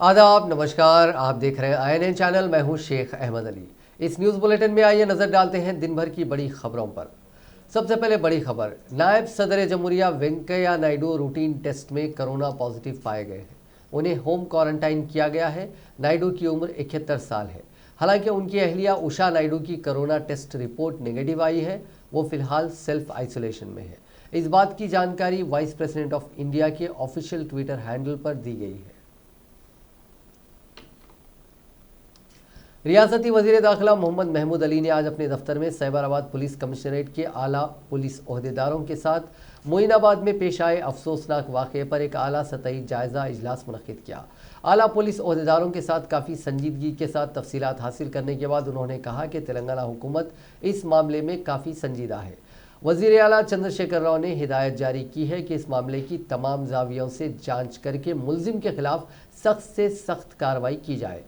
आदाब, नमस्कार। आप देख रहे हैं INN चैनल। मैं हूं शेख अहमद अली। इस न्यूज़ बुलेटिन में आइए नज़र डालते हैं दिन भर की बड़ी खबरों पर। सबसे पहले बड़ी खबर, नायब सदर जमहूरिया वेंकैया नायडू रूटीन टेस्ट में कोरोना पॉजिटिव पाए गए हैं। उन्हें होम क्वारंटाइन किया गया है। नायडू की उम्र 71 साल है। हालांकि उनकी अहलिया उषा नायडू की कोरोना टेस्ट रिपोर्ट नेगेटिव आई है। वो फिलहाल सेल्फ आइसोलेशन में है। इस बात की जानकारी वाइस प्रेसिडेंट ऑफ इंडिया के ऑफिशियल ट्विटर हैंडल पर दी गई है। रियासती वजीर दाखिला मोहम्मद महमूद अली ने आज अपने दफ्तर में साइबराबाद पुलिस कमिश्नरेट के आला पुलिस ओहदेदारों के साथ मोइनाबाद में पेश आए अफसोसनाक वाक़े पर एक आला सतही जायज़ा इजलास मुनक़्क़िद किया। आला पुलिस ओहदेदारों के साथ काफ़ी संजीदगी के साथ तफसीलात हासिल करने के बाद उन्होंने कहा कि तेलंगाना हुकूमत इस मामले में काफ़ी संजीदा है। वज़ीर आला चंद्रशेखर राव ने हिदायत जारी की है कि इस मामले की तमाम जावियों से जाँच करके मुलजिम के खिलाफ सख्त से सख्त कार्रवाई की जाए।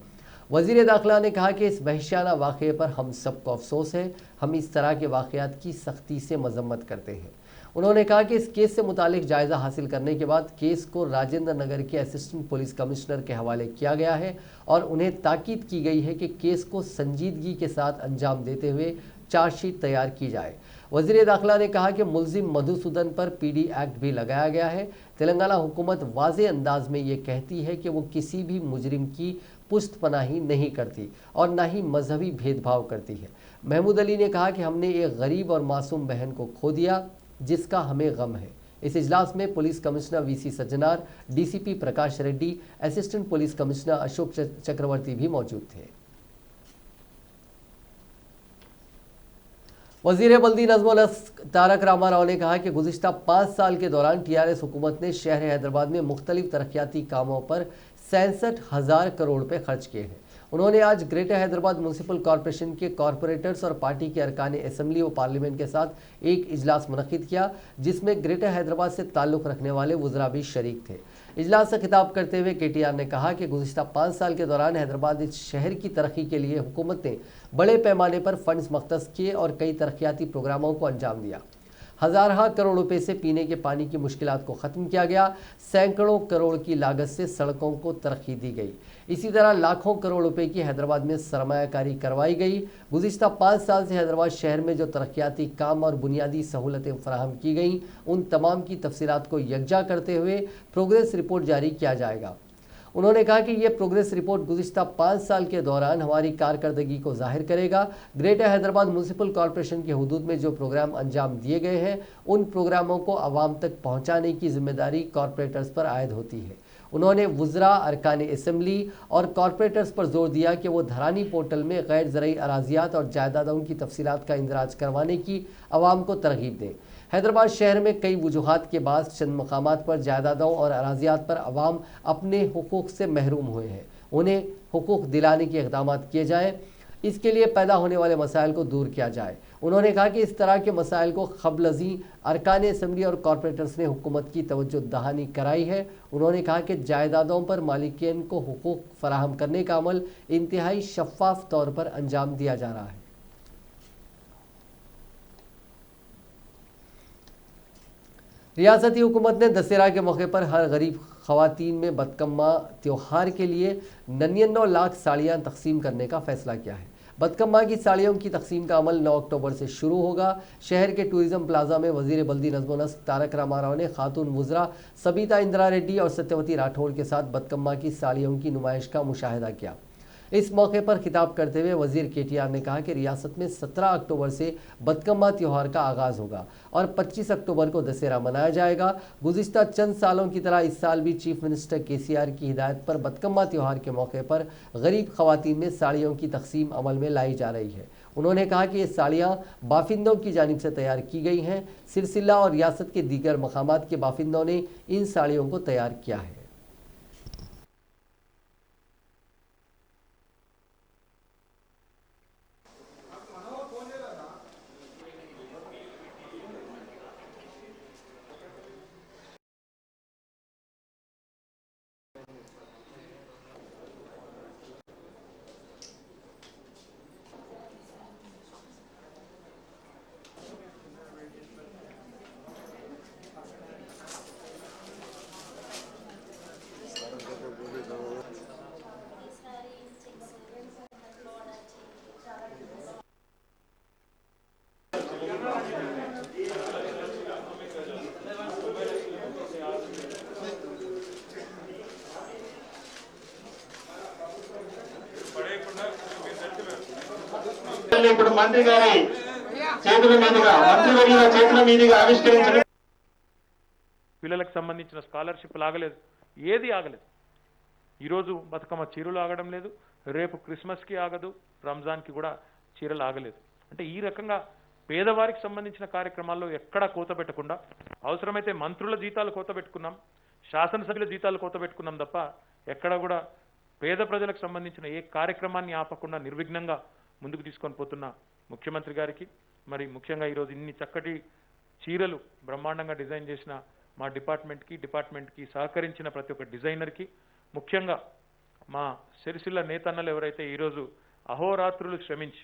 वज़ीर दाखिला ने कहा कि इस वहशियाना वाक़े पर हम सबको अफसोस है। हम इस तरह के वाक़यात की सख्ती से मजम्मत करते हैं। उन्होंने कहा कि इस केस से मुतालिक जायज़ा हासिल करने के बाद केस को राजेंद्र नगर के असिस्टेंट पुलिस कमिश्नर के हवाले किया गया है और उन्हें ताकीद की गई है कि केस को संजीदगी के साथ अंजाम देते हुए चार्जशीट तैयार की जाए। वज़ीर दाखिला ने कहा कि मुलजिम मधुसूदन पर PD एक्ट भी लगाया गया है। तेलंगाना हुकूमत वाज़े अंदाज में ये कहती है कि वो किसी भी मुजरिम की पुश्त पनाही नहीं करती और ना ही मजहबी भेदभाव करती है। महमूद अली ने कहा कि हमने एक गरीब और मासूम बहन को खो दिया जिसका हमें गम है। इस इजलास में police commissioner VC Sajjanar, DCP Prakash Reddy, assistant police commissioner Ashok Chakravarti भी मौजूद थे। वज़ीर बल्दी नज़्म नस्क तारक रामा राव ने कहा कि गुज़िश्ता 5 साल के दौरान TRS हुकूमत ने शहर हैदराबाद में मुख्तलिफ तरक्याती कामों पर 67,000 करोड़ रुपये खर्च किए हैं। उन्होंने आज ग्रेटर हैदराबाद म्यूनसिपल कॉरपोरेशन के कॉरपोरेटर्स और पार्टी के अरकान असम्बली व पार्लियामेंट के साथ एक इजलास मुनक़्क़िद किया, जिसमें ग्रेटर हैदराबाद से ताल्लुक़ रखने वाले वज़रा भी शरीक थे। इजलास से खिताब करते हुए KTR ने कहा कि गुज़िश्ता 5 साल के दौरान हैदराबाद इस शहर की तरक्की के लिए हुकूमत ने बड़े पैमाने पर फंड्स मख्तस किए और कई तरक्याती प्रोग्रामों को अंजाम दिया। हज़ार करोड़ रुपए से पीने के पानी की मुश्किलात को ख़त्म किया गया। सैकड़ों करोड़ की लागत से सड़कों को तरक्की दी गई। इसी तरह लाखों करोड़ रुपए की हैदराबाद में सरमायाकारी करवाई गई। गुज़िश्ता 5 साल से हैदराबाद शहर में जो तरक्याती काम और बुनियादी सहूलतें फराहम की गईं, उन तमाम की तफसीलात को यकजा करते हुए प्रोग्रेस रिपोर्ट जारी किया जाएगा। उन्होंने कहा कि यह प्रोग्रेस रिपोर्ट गुज़िश्ता 5 साल के दौरान हमारी कारकर्दगी को जाहिर करेगा। ग्रेटर हैदराबाद म्यूनसिपल कॉरपोरेशन के हुदूद में जो प्रोग्राम अंजाम दिए गए हैं, उन प्रोग्रामों को आवाम तक पहुँचाने की जिम्मेदारी कॉरपोरेटर्स पर आयद होती है। उन्होंने वुज़रा, अरकान असम्बली और कॉरपोरेटर्स पर जोर दिया कि वो धरानी पोर्टल में गैर ज़रई अराजियात और जायदादों की तफसीलात का इंदराज करवाने की आवाम को तरगीब दें। हैदराबाद शहर में कई वजूहात के बाद चंद मकामात पर जायदादों और अराजियात पर अवाम अपने हुकूक से महरूम हुए हैं। उन्हें हुकूक दिलाने के इक़दाम किए जाएँ। इसके लिए पैदा होने वाले मसाइल को दूर किया जाए। उन्होंने कहा कि इस तरह के मसाइल को क़ब्ल अरकान असम्बली और कॉरपोरेटर्स ने हुकूमत की तवज्जो दहानी कराई है। उन्होंने कहा कि जायदादों पर मालिकीन को हुकूक फराहम करने का अमल इंतहाई शफ़ाफ तौर पर अंजाम दिया जा रहा है। रियासती हुकूमत ने दशहरा के मौके पर हर गरीब ख़वातीन में बदकम्मा त्यौहार के लिए 99 लाख साड़ियाँ तकसीम करने का फ़ैसला किया है। बदकम्मा की साड़ियों की तकसीम का अमल 9 अक्टूबर से शुरू होगा। शहर के टूरिज़म प्लाजा में वज़ीर बल्दी नज़्म नस्क तारक रामा राव ने खातून वुज़रा सबीता इंदिरा रेड्डी और सत्यवती राठौड़ के साथ बदकम्मा की साड़ियों की नुमाइश का मुशाहिदा किया। इस मौके पर खिताब करते हुए वज़ीर KTR ने कहा कि रियासत में 17 अक्टूबर से बदकम्मा त्यौहार का आगाज़ होगा और 25 अक्टूबर को दशहरा मनाया जाएगा। गुज़िश्ता चंद सालों की तरह इस साल भी चीफ मिनिस्टर KCR की हिदायत पर बदकम्मा त्यौहार के मौके पर गरीब ख़वातीन में साड़ियों की तकसीम अमल में लाई जा रही है। उन्होंने कहा कि ये साड़ियाँ बाफिंदों की जानिब से तैयार की गई हैं। सिलसिला और रियासत के दीगर मकामात के बाफिंदों ने इन साड़ियों को तैयार किया है। ఆవిష్కరించాలి. ఇప్పుడు మంత్రి గారి చేతుల మీదుగా మంత్రివర్యుల చేతుల మీదుగా ఆవిష్కరించడం. పిల్లలకు సంబంధించిన స్కాలర్షిప్ ఆగలేదు, ఏది ఆగలేదు. ఈరోజు బతుకమ్మ చీరలు ఆగడం లేదు, రేపు క్రిస్మస్కి ఆగదు, రంజాన్కి కూడా చీరలు ఆగలేదు. అంటే ఈ రకంగా పేదవారికి సంబంధించిన కార్యక్రమాల్లో ఎక్కడా కోత పెట్టకుండా, అవసరమైతే మంత్రుల జీతాలు కోత పెట్టుకున్నాం, శాసనసభ్యుల జీతాలు కోత పెట్టుకున్నాం తప్ప ఎక్కడా కూడా పేద ప్రజలకు సంబంధించిన ఏ కార్యక్రమాన్ని ఆపకుండా నిర్విఘ్నంగా ముందుకు తీసుకొని పోతున్న ముఖ్యమంత్రి గారికి, మరి ముఖ్యంగా ఈరోజు ఇన్ని చక్కటి చీరలు బ్రహ్మాండంగా డిజైన్ చేసిన మా డిపార్ట్మెంట్కి సహకరించిన ప్రతి ఒక్క డిజైనర్కి, ముఖ్యంగా మా సిరిసిల్ల నేతన్నలు ఎవరైతే ఈరోజు అహోరాత్రులు శ్రమించి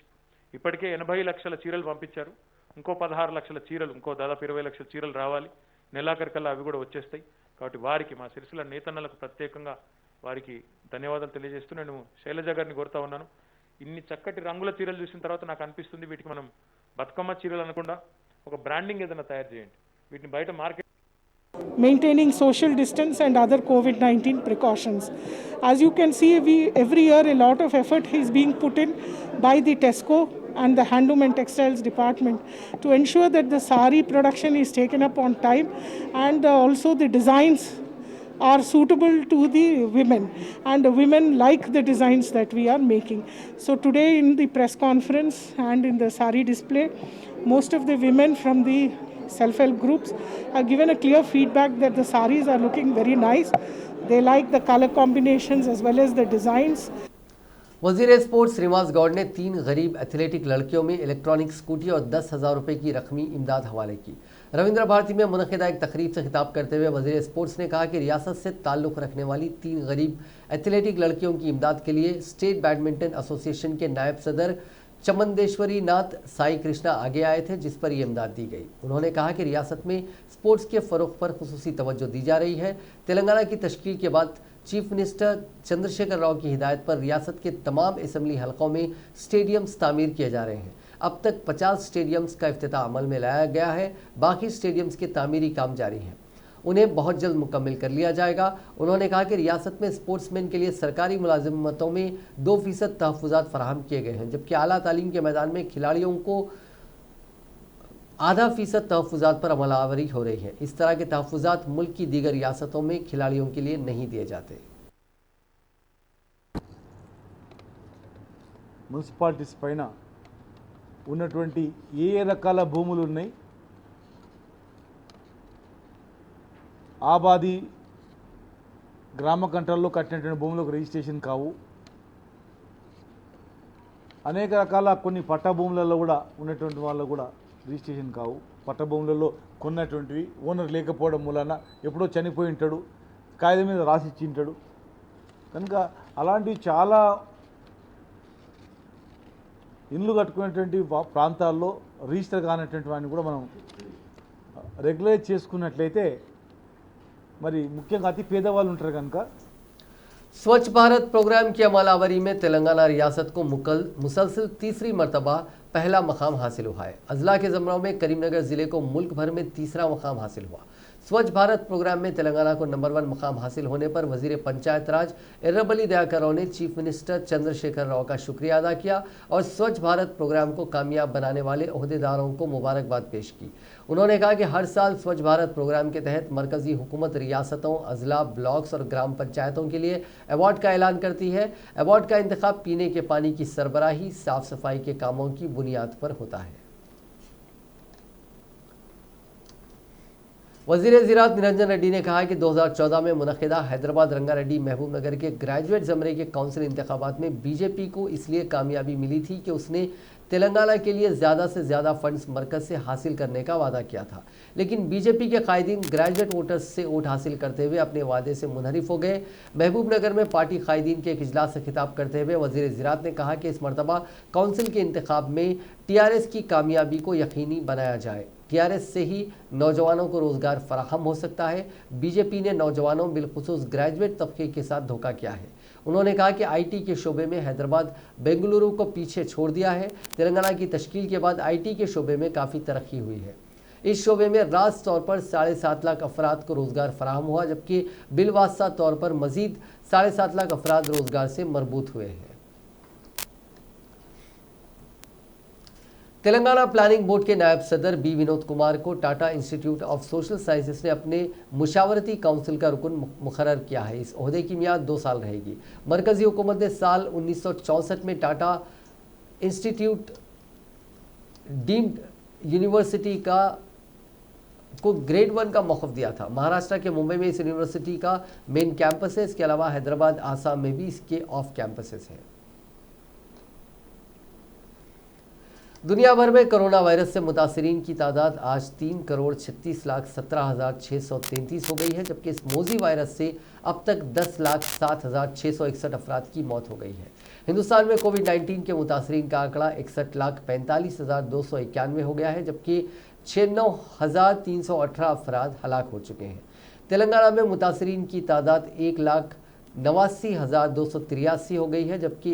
ఇప్పటికే 80 లక్షల చీరలు పంపించారు, ఇంకో 16 లక్షల చీరలు, ఇంకో దాదాపు 20 లక్షల చీరలు రావాలి, నెలాఖరికల్లా అవి కూడా వచ్చేస్తాయి. కాబట్టి వారికి, మా సిరిసిల్ల నేతన్నలకు ప్రత్యేకంగా వారికి ధన్యవాదాలు తెలియజేస్తూ నేను శైలజ గారిని కోరుతా ఉన్నాను. ఇన్ని చక్కటి రంగుల చీరలు చూసిన తర్వాత నాకు అనిపిస్తుంది వీటికి మనం బతుకమ్మ చీరలు అనకుండా ఒక బ్రాండింగ్ ఏదైనా తయారు చేయండి, వీటిని బయట market. Maintaining social distance and other COVID-19 precautions. As you can see, every year a lot of effort is being put in by the TESCO and the Handloom and Textiles Department to ensure that the sari production is taken up on time, and also the designs are suitable to the women, and the women like the designs that we are making. So today in the press conference and in the sari display, most of the women from the self-help groups have given a clear feedback that the saris are looking very nice. They like the color combinations as well as the designs. वजीर sports Srinivas Gaur ने 3 गरीब athletic लड़कियों में electronic scooty और 10,000 रुपये की रकमी इमदाद हवाले की। रविंद्र भारती में मुनक़िदा एक तकरीब से खिताब करते हुए वजीर स्पोर्ट्स ने कहा कि रियासत से ताल्लुक़ रखने वाली 3 गरीब एथलेटिक लड़कियों की इमदाद के लिए स्टेट बैडमिंटन एसोसिएशन के नायब सदर चमंदेश्वरी नाथ साई कृष्णा आगे आए थे, जिस पर यह इमदाद दी गई। उन्होंने कहा कि रियासत में स्पोर्ट्स के फ़रोग़ पर खुसूसी तवज्जो दी जा रही है। तेलंगाना की तश्कील के बाद चीफ मिनिस्टर चंद्रशेखर राव की हिदायत पर रियासत के तमाम असम्बली हलकों में स्टेडियम्स तामीर किए जा रहे हैं। अब तक 50 स्टेडियम्स का इफ्तिताह अमल में लाया गया है, बाकी स्टेडियम्स के तामीरी काम जारी हैं, उन्हें बहुत जल्द मुकम्मल कर लिया जाएगा। उन्होंने कहा कि रियासत में स्पोर्ट्समैन के लिए सरकारी मुलाजिमतों में 2% तहफ़्फ़ुज़ात फराहम किए गए हैं, जबकि आला तालीम के मैदान में खिलाड़ियों को ½ तहफ़्फ़ुज़ात पर अमलावरी हो रही है। इस तरह के तहफ़्फ़ुज़ात मुल्क की दीगर रियासतों में खिलाड़ियों के लिए नहीं दिए जाते। మున్సిపాలిటీస్ పైన ఉన్నటువంటి ఏ రకాల భూములు ఉన్నాయి, ఆబాది గ్రామ కంట్రోల్లో కట్టినటువంటి భూములకు రిజిస్ట్రేషన్ కావు, అనేక రకాల కొన్ని పట్ట భూములలో కూడా ఉన్నటువంటి వాళ్ళు కూడా రిజిస్ట్రేషన్ కావు. పట్ట భూములలో కొన్నటువంటివి ఓనర్ లేకపోవడం మూలన ఎప్పుడో చనిపోయి ఉంటాడు, కాగితం మీద రాసిచ్చి ఉంటాడు. కనుక అలాంటివి చాలా ఇండ్లు కట్టుకునేటువంటి ప్రాంతాల్లో రిజిస్టర్ కానటువంటి వాడిని కూడా మనం రెగ్యులైజ్ చేసుకున్నట్లయితే మరి ముఖ్యంగా అతి పేదవాళ్ళు ఉంటారు కనుక स्वच्छ भारत प्रोग्राम की अमलावरी में तेलंगाना रियासत को मुसलसल तीसरी मरतबा पहला मकाम हासिल हुआ है। अजला के ज़मरों में करीमनगर ज़िले को मुल्क भर में तीसरा मकाम हासिल हुआ। स्वच्छ भारत प्रोग्राम में तेलंगाना को नंबर 1 मकाम हासिल होने पर वज़ीर पंचायत राज एर्रबल्ली दयाकर राव ने चीफ मिनिस्टर चंद्रशेखर राव का शुक्रिया अदा किया और स्वच्छ भारत प्रोग्राम को कामयाब बनाने वाले ओहदेदारों को मुबारकबाद पेश की। उन्होंने कहा कि हर साल स्वच्छ भारत प्रोग्राम के तहत मरकज़ी हुकूमत रियासतों, अजला, ब्लॉक्स और ग्राम पंचायतों के लिए अवार्ड का ऐलान करती है। अवार्ड का इंतखाब पीने के पानी की सरबराही, साफ सफाई के कामों की बुनियाद पर होता है। वज़ीर ज़राअत निरंजन रेड्डी ने कहा कि 2014 में मुनक़िदा हैदराबाद रंगारेड्डी महबूब नगर के ग्रेजुएट ज़मरे के काउंसिल इंतखाबात में बीजेपी को इसलिए कामयाबी मिली थी कि उसने तेलंगाना के लिए ज़्यादा से ज़्यादा फंड्स मरकज़ से हासिल करने का वादा किया था, लेकिन बीजेपी के कायदीन ग्रेजुएट वोटर्स से वोट हासिल करते हुए अपने वादे से मुनहरिफ हो गए। महबूब नगर में पार्टी कायदीन के एक इजलास से खिताब करते हुए वज़ीर ज़राअत ने कहा कि इस मरतबा काउंसिल के इंतखाब में TRS की कामयाबी को यकीनी बनाया जाए। TRS से ही नौजवानों को रोज़गार फराहम हो सकता है। बीजेपी ने नौजवानों बिलखुसूस ग्रेजुएट तबके के साथ धोखा किया है। उन्होंने कहा कि IT के शोबे में हैदराबाद बेंगलुरु को पीछे छोड़ दिया है। तेलंगाना की तश्कील के बाद IT के शोबे में काफ़ी तरक्की हुई है। इस शोबे में राज तौर पर 7.5 लाख अफराद को रोज़गार फराहम हुआ, जबकि बिलवास्ता तौर पर मज़ीद 7.5 लाख अफराद रोज़गार से मरबूत हुए हैं। तेलंगाना प्लानिंग बोर्ड के नायब सदर बी विनोद कुमार को Tata institute of social sciences ने अपने मुशावरती काउंसिल का रुकन मुकर्रर किया है। इस ओहदे की मियाद 2 साल रहेगी। मरकजी हुकूमत ने साल 1964 में टाटा इंस्टीट्यूट डीम्ड यूनिवर्सिटी को ग्रेड 1 का मौक़िफ़ दिया था। महाराष्ट्र के मुंबई में इस यूनिवर्सिटी का मेन कैंपस है। इसके अलावा हैदराबाद, आसाम में भी इसके ऑफ कैंपसेस हैं। दुनिया भर में कोरोना वायरस से मुतासरीन की तादाद आज 3,36,17,633 हो गई है, जबकि इस मोजी वायरस से अब तक 10,07,661 अफराद की मौत हो गई है। हिंदुस्तान में कोविड-19 के मुतासरीन का आंकड़ा 61,45,291 हो गया है, जबकि 96,318 अफराद हलाक हो चुके हैं। तेलंगाना में मुतासरीन की तादाद 1,89,283 हो गई है, जबकि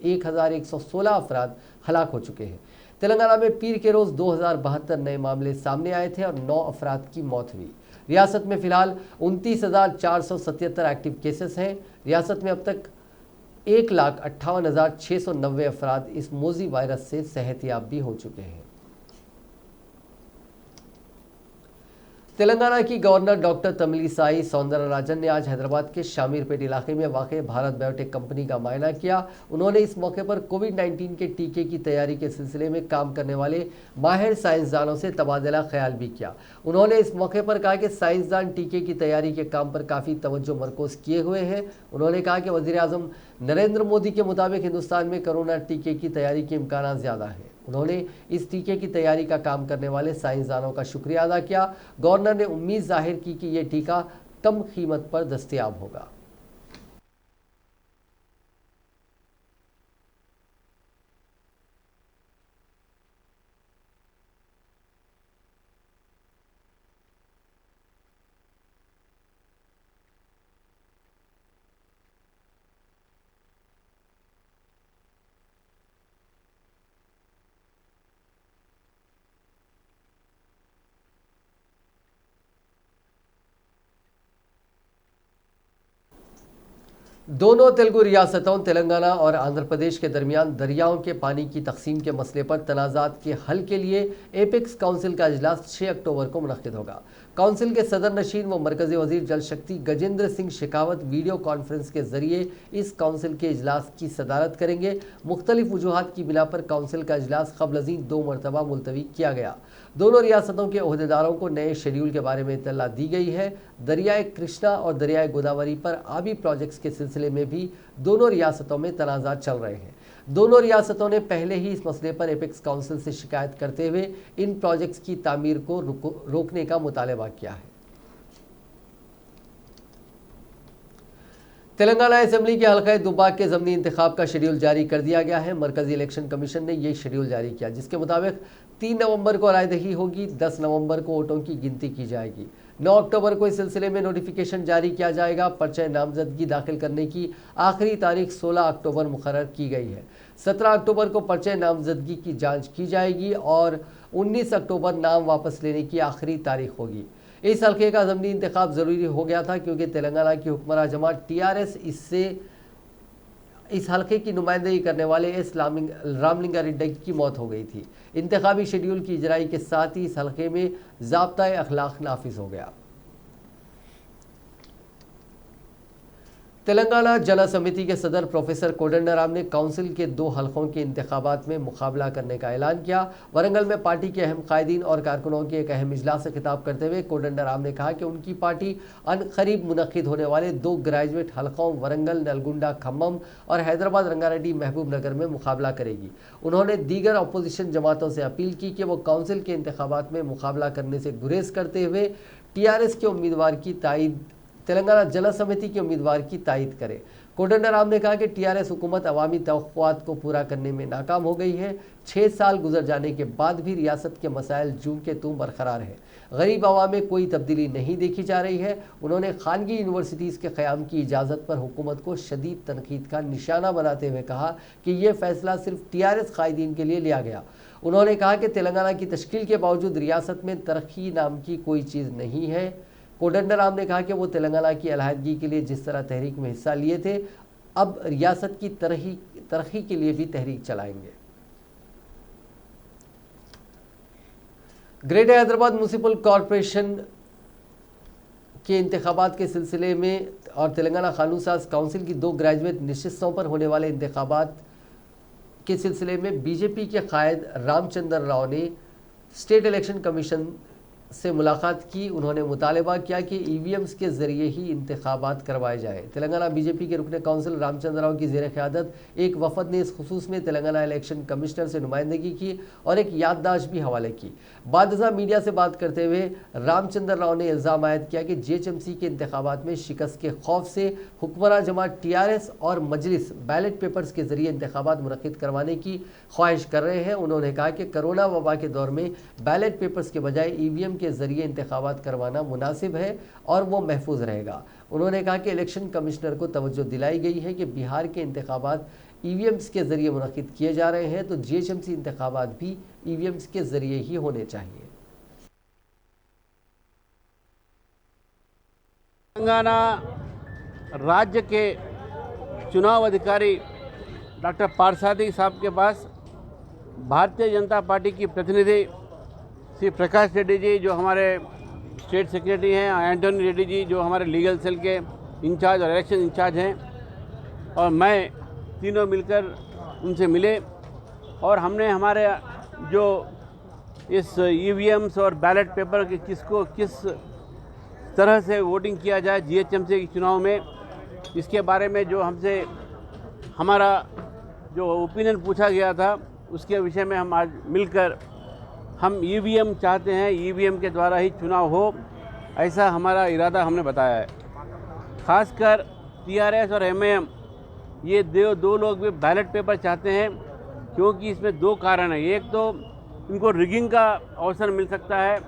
1,116 अफराद हलाक हो चुके हैं। तेलंगाना में पीर के रोज़ 2072 नए मामले सामने आए थे और 9 अफराद की मौत हुई। रियासत में फिलहाल 29,477 एक्टिव केसेस हैं। रियासत में अब तक 1,58,690 अफराद इस मोजी वायरस से सेहतयाब भी हो चुके हैं। तेलंगाना की गवर्नर डॉक्टर तमिलिसाई सौंदरराजन ने आज हैदराबाद के शामीरपेट इलाके में वाक़ भारत बायोटेक कंपनी का मायना किया। उन्होंने इस मौके पर कोविड-19 के टीके की तैयारी के सिलसिले में काम करने वाले माहिर साइंसदानों से तबादला ख्याल भी किया। उन्होंने इस मौके पर कहा कि साइंसदान टीके की तैयारी के काम पर काफ़ी तवज्जो मरकूज़ किए हुए हैं। उन्होंने कहा कि वज़ीर-ए-आज़म नरेंद्र मोदी के मुताबिक हिंदुस्तान में कोरोना टीके की तैयारी के इम्कानात ज़्यादा हैं। उन्होंने इस टीके की तैयारी का काम करने वाले साइंसदानों का शुक्रिया अदा किया। गवर्नर ने उम्मीद जाहिर की कि यह टीका कम कीमत पर दस्तयाब होगा। दोनों तेलुगु रियासतों तेलंगाना और आंध्र प्रदेश के दरमियान दरियाओं के पानी की तकसीम के मसले पर तनाज़ात के हल के लिए एपेक्स काउंसिल का इजलास 6 अक्टूबर को मुनक़्क़िद होगा। काउंसिल के सदर नशीन व मरकज़ी वज़ीर जल शक्ति गजेंद्र सिंह शेखावत वीडियो कॉन्फ्रेंस के ज़रिए इस काउंसिल के इजलास की सदारत करेंगे। मुख्तलिफ वजूहात की बिना पर काउंसिल का इजलास क़ब्ल 2 मरतबा मुलतवी किया गया। दोनों रियासतों के ओहदेदारों को नए शेड्यूल के बारे में इत्तला दी गई है। दरियाए कृष्णा और दरियाए गोदावरी पर आबी प्रोजेक्ट्स के सिलसिले में भी दोनों रियासतों में तनाज़ात चल रहे हैं। दोनों रियासतों ने पहले ही इस मसले पर एपेक्स काउंसिल से शिकायत करते हुए इन प्रोजेक्ट्स की तामीर को रोकने का मुतालबा किया है। तेलंगाना असेंबली के हल्का दुबाक के ज़मनी इंतखाब का शेड्यूल जारी कर दिया गया है। मरकज़ी इलेक्शन कमीशन ने यह शेड्यूल जारी किया, जिसके मुताबिक 3 नवंबर को रायदही होगी, 10 नवंबर को वोटों की गिनती की जाएगी, 9 अक्टूबर को इस सिलसिले में नोटिफिकेशन जारी किया जाएगा। पर्चे नामजदगी दाखिल करने की आखिरी तारीख 16 अक्टूबर मुकर्रर की गई है। 17 अक्टूबर को पर्चे नामजदगी की जांच की जाएगी और 19 अक्टूबर नाम वापस लेने की आखिरी तारीख होगी। इस हल्के का ज़मनी इंतखाब ज़रूरी हो गया था क्योंकि तेलंगाना की हुक्मरां जमात TRS इस हल्के की नुमाइंदगी करने वाले एस रामलिंगा रेड्डी की मौत हो गई थी। इंतखाबी शेड्यूल की इजराई के साथ ही इस हल्के में ज़ाब्ता अखलाक नाफिज हो गया। तेलंगाना जन समिति के सदर प्रोफेसर कोदंडराम ने काउंसिल के 2 हल्कों के इंतखाबात में मुकाबला करने का ऐलान किया। वरंगल में पार्टी के अहम कायदीन और कारकुनों के एक अहम इजलास से खिताब करते हुए कोदंडराम ने कहा कि उनकी पार्टी अनकरीब मुनक्किद होने वाले 2 ग्रेजुएट हल्कों वरंगल नलगुंडा खम्मम और हैदराबाद रंगारेड्डी महबूब नगर में मुकाबला करेगी। उन्होंने दीगर अपोजिशन जमातों से अपील की कि वो काउंसिल के इंतखाबात में मुकाबला करने से गुरेज करते हुए TRS के उम्मीदवार की तायद तेलंगाना जन समिति के उम्मीदवार की तायद करे। कोदंडराम ने कहा कि TRS हुकूमत अवामी तवक्कुआत को पूरा करने में नाकाम हो गई है। 6 साल गुजर जाने के बाद भी रियासत के मसाइल जूं के तूं बरकरार है। गरीब आवाम में कोई तब्दीली नहीं देखी जा रही है। उन्होंने खानगी यूनिवर्सिटीज़ के क़याम की इजाज़त पर हुकूमत को शदीद तनकीद का निशाना बनाते हुए कहा कि यह फैसला सिर्फ TRS कायदीन के लिए लिया गया। उन्होंने कहा कि तेलंगाना की तश्कील के बावजूद रियासत में तरक्की नाम की कोई चीज़ नहीं है। कोदंडराम ने कहा कि वो तेलंगाना की अलहदगी के लिए जिस तरह तहरीक में हिस्सा लिए थे, अब रियासत की तरक्की के लिए भी तहरीक चलाएंगे। ग्रेटर हैदराबाद म्युनिसिपल कॉरपोरेशन के इंतखाबात के सिलसिले में और तेलंगाना कानून साज काउंसिल की 2 ग्रेजुएट निश्चितों पर होने वाले इंतखाबात के सिलसिले में बीजेपी के कायद रामचंद्र राव ने स्टेट इलेक्शन कमीशन से मुलाकात की। उन्होंने मुतालबा किया कि ईवीएम्स के जरिए ही इंतखाबात करवाए जाएं। तेलंगाना बीजेपी के रुकन काउंसिल रामचंद्र राव की ज़ेर क़यादत एक वफद ने इस खुसूस में तेलंगाना इलेक्शन कमिश्नर से नुमाइंदगी की और एक याददाश्त भी हवाले की। बादशाह मीडिया से बात करते हुए रामचंद्र राव ने इल्ज़ाम आयद किया कि जीएचएमसी के इंतखाबात में शिकस्त के खौफ से हुक्मरान जमात टीआरएस और मजलिस बैलेट पेपर्स के जरिए इंतखाबात मुनक्किद करवाने की ख्वाहिश कर रहे हैं। उन्होंने कहा कि कोरोना वबा के दौर में बैलेट पेपर्स के बजाय ईवीएम के जरिए इंतखाबात करवाना मुनासिब है और वो महफूज रहेगा। उन्होंने कहा कि इलेक्शन कमिश्नर को तवज्जो दिलाई गई है कि बिहार के इंतखाबात ईवीएम्स के जरिए मुनक्किद किए जा रहे हैं, तो जीएचएमसी इंतखाबात भी ईवीएम्स के जरिए ही होने चाहिए। तेलंगाना राज्य के चुनाव अधिकारी डॉक्टर पारसादी साहब के पास भारतीय जनता पार्टी की प्रतिनिधि श्री प्रकाश रेड्डी जी जो हमारे स्टेट सेक्रेटरी हैं, एंटोनी रेड्डी जी जो हमारे लीगल सेल के इंचार्ज और इलेक्शन इंचार्ज हैं, और मैं तीनों मिलकर उनसे मिले और हमने हमारे जो इस ईवीएम्स और बैलेट पेपर की किस तरह से वोटिंग किया जाए जीएचएमसी के चुनाव में, इसके बारे में जो हमसे हमारा जो ओपिनियन पूछा गया था उसके विषय में हम आज मिलकर हम ईवीएम चाहते हैं, ईवीएम के द्वारा ही चुनाव हो, ऐसा हमारा इरादा हमने बताया है। खासकर टीआरएस और एमआईएम ये दो लोग भी बैलेट पेपर चाहते हैं, क्योंकि इसमें 2 कारण हैं। एक तो इनको रिगिंग का अवसर मिल सकता है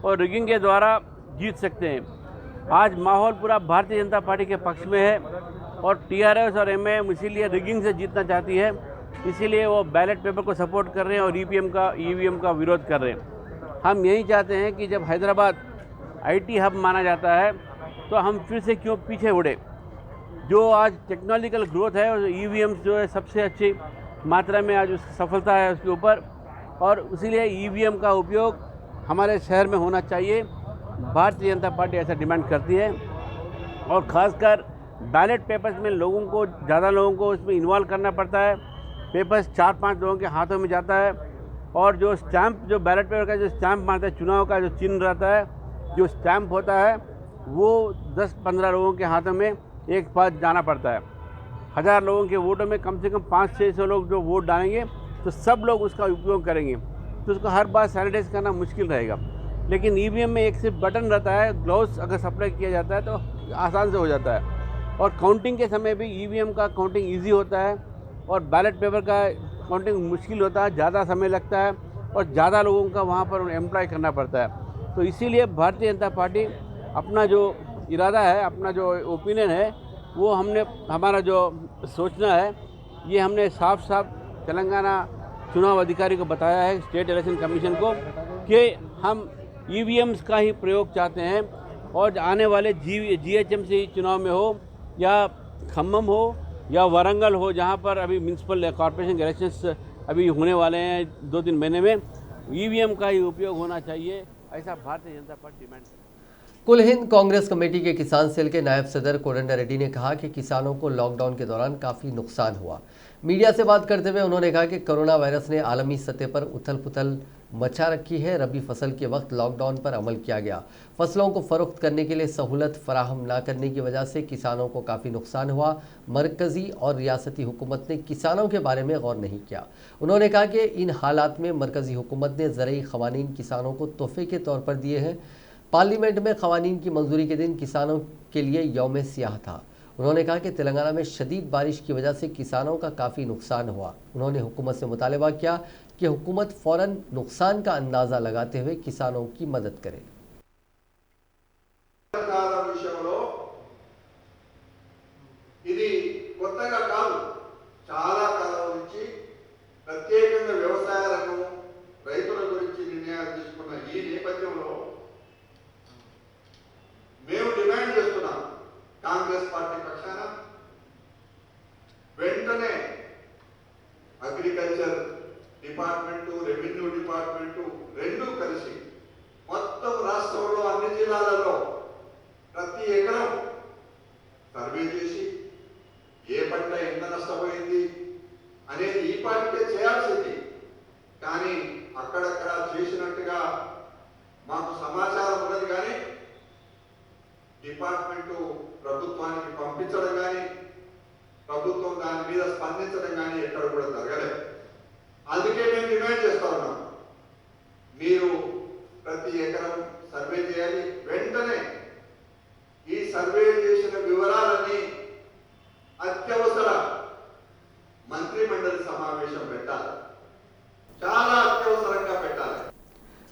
और रिगिंग के द्वारा जीत सकते हैं। आज माहौल पूरा भारतीय जनता पार्टी के पक्ष में है और टीआरएस और एमआईएम इसीलिए रिगिंग से जीतना चाहती है, इसीलिए वो बैलेट पेपर को सपोर्ट कर रहे हैं और ईवीएम का विरोध कर रहे हैं। हम यही चाहते हैं कि जब हैदराबाद आईटी हब माना जाता है तो हम फिर से क्यों पीछे उड़े। जो आज टेक्नोलॉजिकल ग्रोथ है और ईवीएम जो है सबसे अच्छी मात्रा में आज उसकी सफलता है उसके ऊपर, और इसीलिए ईवीएम का उपयोग हमारे शहर में होना चाहिए। भारतीय जनता पार्टी ऐसा डिमांड करती है और ख़ासकर बैलेट पेपर्स में ज़्यादा लोगों को इसमें इन्वॉल्व करना पड़ता है। पेपर्स 4-5 लोगों के हाथों में जाता है और जो बैलेट पेपर का जो स्टैंप मारता है, चुनाव का जो चिन्ह रहता है, जो स्टैंप होता है वो 10-15 लोगों के हाथों में एक साथ जाना पड़ता है। 1000 लोगों के वोटों में कम से कम 500-600 लोग जो वोट डालेंगे तो सब लोग उसका उपयोग करेंगे, तो उसको हर बार सैनिटाइज करना मुश्किल रहेगा। लेकिन ईवीएम में एक सिर्फ बटन रहता है, ग्लव्स अगर सप्लाई किया जाता है तो आसान से हो जाता है, और काउंटिंग के समय भी ईवीएम का काउंटिंग ईजी होता है और बैलेट पेपर का काउंटिंग मुश्किल होता है, ज़्यादा समय लगता है और ज़्यादा लोगों का वहाँ पर एम्प्लॉय करना पड़ता है। तो इसीलिए भारतीय जनता पार्टी अपना जो इरादा है, अपना जो ओपिनियन है, वो हमारा जो सोचना है ये हमने साफ तेलंगाना चुनाव अधिकारी को बताया है, स्टेट इलेक्शन कमीशन को, कि हम ईवीएम्स का ही प्रयोग चाहते हैं और आने वाले जीएचएमसी चुनाव में हो या खम्मम हो या वारंगल हो, जहां पर अभी म्यूनसिपल कॉर्पोरेशन के इलेक्शंस अभी होने वाले हैं 2-3 महीने में, ईवीएम का ही उपयोग होना चाहिए, ऐसा भारतीय जनता पार्टी डिमांड करती है। कुल हिंद कांग्रेस कमेटी के किसान सेल के नायब सदर कोडंडा रेड्डी ने कहा कि किसानों को लॉकडाउन के दौरान काफ़ी नुकसान हुआ। मीडिया से बात करते हुए उन्होंने कहा कि कोरोना वायरस ने आलमी सतह पर उथल पुथल मचा रखी है। रबी फसल के वक्त लॉकडाउन पर अमल किया गया। फसलों को फरोख्त करने के लिए सहूलत फराहम न करने की वजह से किसानों को काफ़ी नुकसान हुआ। मरकज़ी और रियासती हुकूमत ने किसानों के बारे में गौर नहीं किया। उन्होंने कहा कि इन हालात में मरकज़ी हुकूमत ने ज़रई क़वानीन किसानों को तोहफे के तौर पर दिए हैं। पार्लियामेंट में क़वानीन की मंजूरी के दिन किसानों के लिए यौम सियाह था। उन्होंने कहा कि तेलंगाना में शदीद बारिश की वजह से किसानों का काफ़ी नुकसान हुआ। उन्होंने हुकूमत से मुतालबा किया कि हुकूमत फ़ौरन नुकसान का अंदाज़ा लगाते हुए किसानों की मदद करे। కాంగ్రెస్ పార్టీ పక్షాన వెంటనే అగ్రికల్చర్ డిపార్ట్మెంట్, రెవెన్యూ డిపార్ట్మెంట్ రెండూ కలిసి డిపార్ట్మెంట్ ప్రభుత్వానికి పంపించడం కానీ ప్రభుత్వం దాని మీద స్పందించడం కానీ ఎక్కడ కూడా జరగలేదు. అందుకే మేము డిమాండ్ చేస్తా ఉన్నాం, మీరు ప్రతి ఎకరం సర్వే చేయాలి. వెంటనే ఈ సర్వే చేసిన వివరాలని అత్యవసర మంత్రిమండలి సమావేశం పెట్టాలి, చాలా అత్యవసరంగా పెట్టాలి.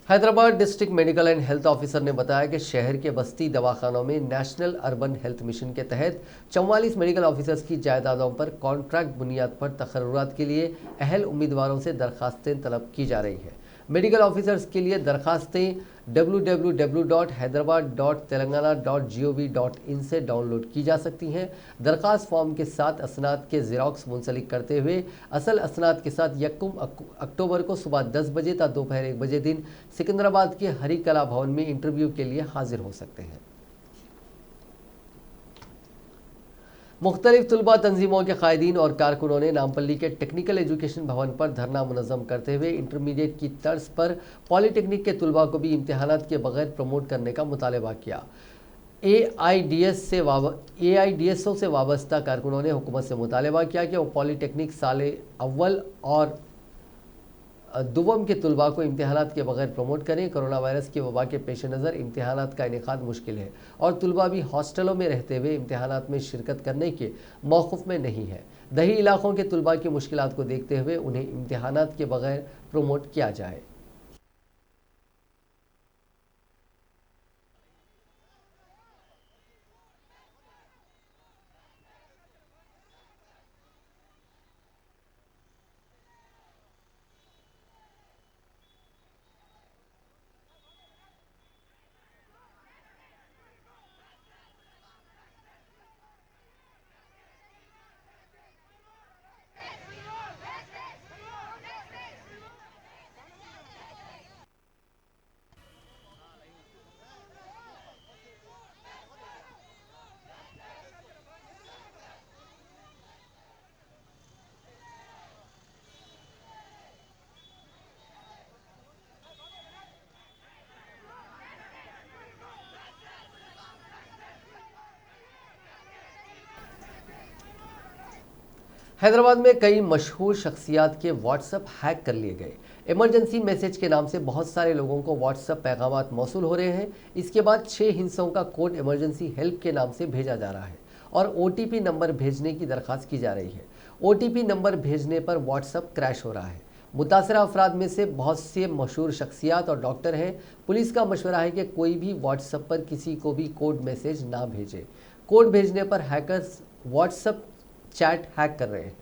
Hyderabad district medical and health officer ने बताया कि शहर के बस्ती दवाखानों में नेशनल अर्बन हेल्थ मिशन के तहत 44 मेडिकल ऑफिसर्स की जायदादों पर कॉन्ट्रैक्ट बुनियाद पर तकर्रुरात के लिए अहल उम्मीदवारों से दरखास्तें तलब की जा रही हैं। मेडिकल ऑफिसर्स के लिए दरखास्तें www.hyderabad.telangana.gov.in से डाउनलोड की जा सकती हैं। दरखास्त फॉर्म के साथ असनाद के ज़ेरॉक्स मुंसलिक करते हुए असल असनाद के साथ 1 अक्टूबर को सुबह 10 बजे तक दोपहर 1 बजे दिन सिकंदराबाद के हरी कला भवन में इंटरव्यू के लिए हाजिर हो सकते हैं। मुख्तलिफ तुलबा तंजीमों के कायदीन और कारकुनों ने नामपल्ली के टेक्निकल एजुकेशन भवन पर धरना मुनज़्ज़म करते हुए इंटरमीडिएट की तर्ज पर पॉलीटेक्निक के तुलबा को भी इम्तिहानात के बगैर प्रमोट करने का मुतालबा किया। AIDSO से वाबस्ता कारकुनों ने हुकूमत से मुतालबा किया कि वो पॉलीटेक्निक साल अव्वल और दुवम के तुलबा को इम्तिहानात के बगैर प्रमोट करें। कोरोना वायरस की वबा के पेश नज़र इम्तिहानात का इनेकाद मुश्किल है और तुलबा भी हॉस्टलों में रहते हुए इम्तिहानात में शिरकत करने के मौक़िफ़ में नहीं है। दही इलाकों के तुलबा की मुश्किलात को देखते हुए उन्हें इम्तिहानात के बगैर प्रमोट किया जाए। हैदराबाद में कई मशहूर शख्सियात के व्हाट्सएप हैक कर लिए गए। इमरजेंसी मैसेज के नाम से बहुत सारे लोगों को व्हाट्सएप पैगामात मौसूल हो रहे हैं। इसके बाद 6 हिस्सों का कोड इमरजेंसी हेल्प के नाम से भेजा जा रहा है और OTP नंबर भेजने की दरख्वास्त की जा रही है। OTP नंबर भेजने पर व्हाट्सएप क्रैश हो रहा है। मुतासरा अफराद में से बहुत से मशहूर शख्सियात और डॉक्टर हैं। पुलिस का मशवरा है कि कोई भी व्हाट्सएप पर किसी को भी कोड मैसेज ना भेजे। कोड भेजने पर हैकर्स व्हाट्सएप चैट हैक कर रहे हैं।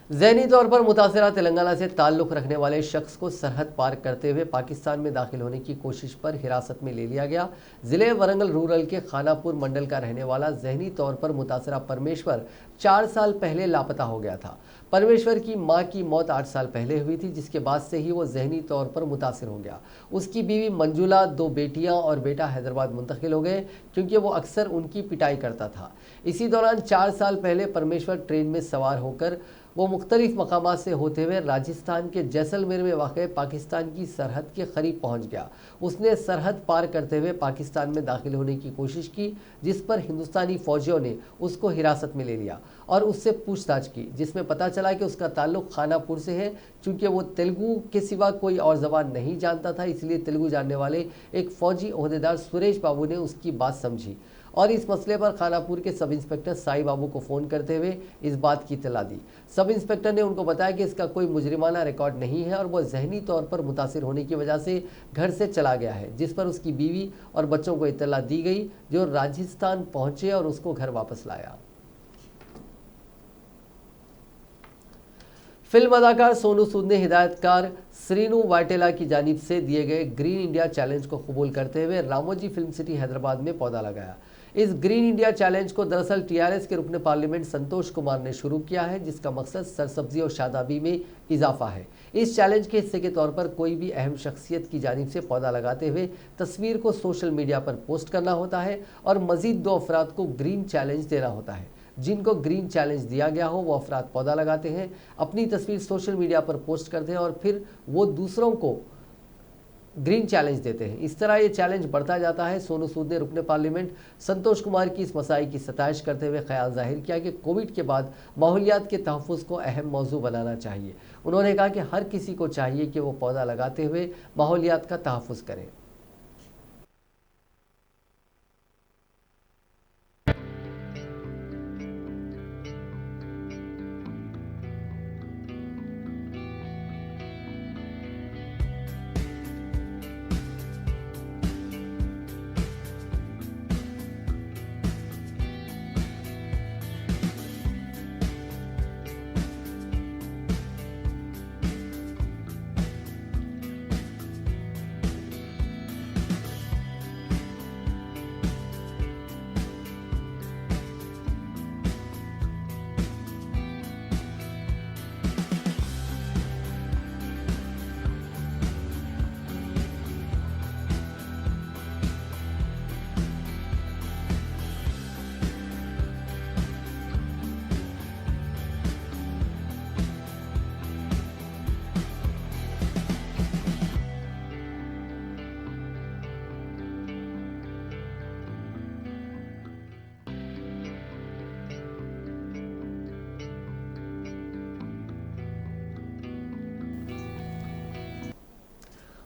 ज़हनी तौर पर मुतासरा तेलंगाना से ताल्लुक़ रखने वाले शख्स को सरहद पार करते हुए पाकिस्तान में दाखिल होने की कोशिश पर हिरासत में ले लिया गया। ज़िले वरंगल रूरल के खानापुर मंडल का रहने वाला ज़हनी तौर पर मुतासरा परमेश्वर 4 साल पहले लापता हो गया था। परमेश्वर की मां की मौत 8 साल पहले हुई थी, जिसके बाद से ही वो ज़हनी तौर पर मुतासिर हो गया। उसकी बीवी मंजुला, 2 बेटियां और बेटा हैदराबाद मुंतकिल हो गए क्योंकि वो अक्सर उनकी पिटाई करता था। इसी दौरान 4 साल पहले परमेश्वर ट्रेन में सवार होकर वो मुख्तलिफ मकामात से होते हुए राजस्थान के जैसलमेर में वाक़ पाकिस्तान की सरहद के करीब पहुंच गया। उसने सरहद पार करते हुए पाकिस्तान में दाखिल होने की कोशिश की, जिस पर हिंदुस्तानी फ़ौजियों ने उसको हिरासत में ले लिया और उससे पूछताछ की, जिसमें पता चला कि उसका ताल्लुक़ खानापुर से है। चूँकि वो तेलुगु के सिवा कोई और ज़बान नहीं जानता था, इसलिए तेलुगु जानने वाले एक फ़ौजी ओहदेदार सुरेश बाबू ने उसकी बात समझी और इस मसले पर खानापुर के सब इंस्पेक्टर साई बाबू को फ़ोन करते हुए इस बात की इत्तला दी। सब इंस्पेक्टर ने उनको बताया कि इसका कोई मुजरिमाना रिकॉर्ड नहीं है और वह ज़हनी तौर पर मुतासिर होने की वजह से घर से चला गया है, जिस पर उसकी बीवी और बच्चों को इत्तला दी गई, जो राजस्थान पहुंचे और उसको घर वापस लाया। फिल्म अदाकार सोनू सूद ने हिदायतकार श्रीनु वाटेला की जानिब से दिए गए ग्रीन इंडिया चैलेंज को कबूल करते हुए रामोजी फिल्म सिटी हैदराबाद में पौधा लगाया। इस ग्रीन इंडिया चैलेंज को दरअसल TRS के रुकने पार्लियामेंट संतोष कुमार ने शुरू किया है, जिसका मकसद सरसब्जी और शादाबी में इजाफा है। इस चैलेंज के हिस्से के तौर पर कोई भी अहम शख्सियत की जानिब से पौधा लगाते हुए तस्वीर को सोशल मीडिया पर पोस्ट करना होता है और मजीद 2 अफराद को ग्रीन चैलेंज देना होता है। जिनको ग्रीन चैलेंज दिया गया हो वो अफराद पौधा लगाते हैं, अपनी तस्वीर सोशल मीडिया पर पोस्ट करते हैं और फिर वो दूसरों को ग्रीन चैलेंज देते हैं। इस तरह ये चैलेंज बढ़ता जाता है। सोनू सूद ने रुकने पार्लियामेंट संतोष कुमार की इस मसाई की सताइश करते हुए ख्याल जाहिर किया कि कोविड के बाद माहौलियात के तहफ़्फ़ुज़ को अहम मौजू बनाना चाहिए। उन्होंने कहा कि हर किसी को चाहिए कि वो पौधा लगाते हुए माहौलियात का तहफ़्फ़ुज़ करें।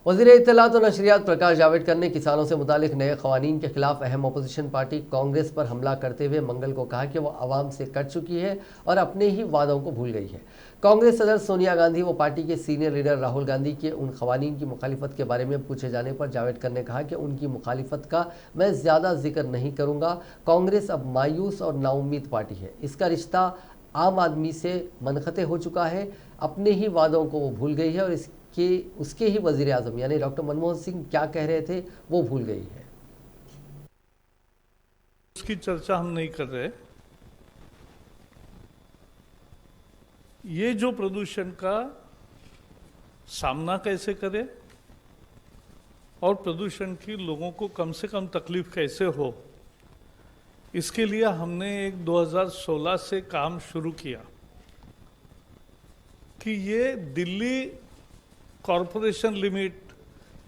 वज़ीर इत्तलात और नशरियात प्रकाश जावड़ेकर ने किसानों से मुतालिक नए क़वानीन के खिलाफ अहम अपोजिशन पार्टी कांग्रेस पर हमला करते हुए मंगल को कहा कि वह आवाम से कट चुकी है और अपने ही वादों को भूल गई है। कांग्रेस सदर सोनिया गांधी व पार्टी के सीनियर लीडर राहुल गांधी के उन क़वानीन की मुखालिफत के बारे में पूछे जाने पर जावड़ेकर ने कहा कि उनकी मुखालिफत का मैं ज़्यादा जिक्र नहीं करूँगा। कांग्रेस अब मायूस और नाउम्मीद पार्टी है। इसका रिश्ता आम आदमी से मनक़ते हो चुका है। अपने ही वादों को वो भूल गई है और कि उसके ही वज़ीर आज़म यानी डॉक्टर मनमोहन सिंह क्या कह रहे थे वो भूल गई है। उसकी चर्चा हम नहीं कर रहे। ये जो प्रदूषण का सामना कैसे करें और प्रदूषण की लोगों को कम से कम तकलीफ कैसे हो, इसके लिए हमने एक 2016 से काम शुरू किया कि ये दिल्ली कॉरपोरेशन लिमिट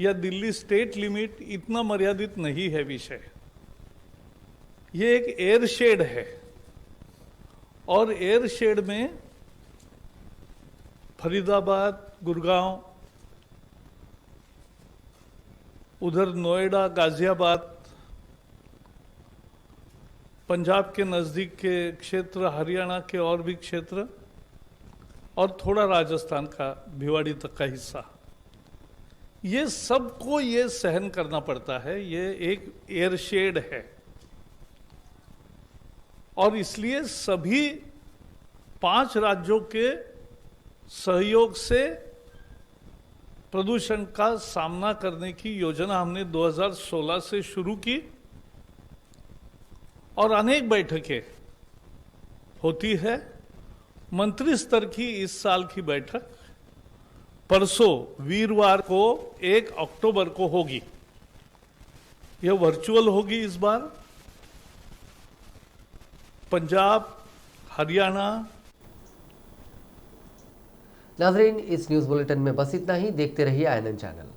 या दिल्ली स्टेट लिमिट इतना मर्यादित नहीं है विषय। ये एक एयर शेड है और एयर शेड में फरीदाबाद, गुड़गांव, उधर नोएडा, गाजियाबाद, पंजाब के नज़दीक के क्षेत्र, हरियाणा के और भी क्षेत्र और थोड़ा राजस्थान का भिवाड़ी तक का हिस्सा, ये सबको ये सहन करना पड़ता है। ये एक एयर शेड है और इसलिए सभी 5 राज्यों के सहयोग से प्रदूषण का सामना करने की योजना हमने 2016 से शुरू की और अनेक बैठकें होती है। मंत्री स्तर की इस साल की बैठक परसों वीरवार को 1 अक्टूबर को होगी। यह वर्चुअल होगी इस बार। पंजाब, हरियाणा। नाज़रीन, इस न्यूज़ बुलेटिन में बस इतना ही। देखते रहिए INN चैनल।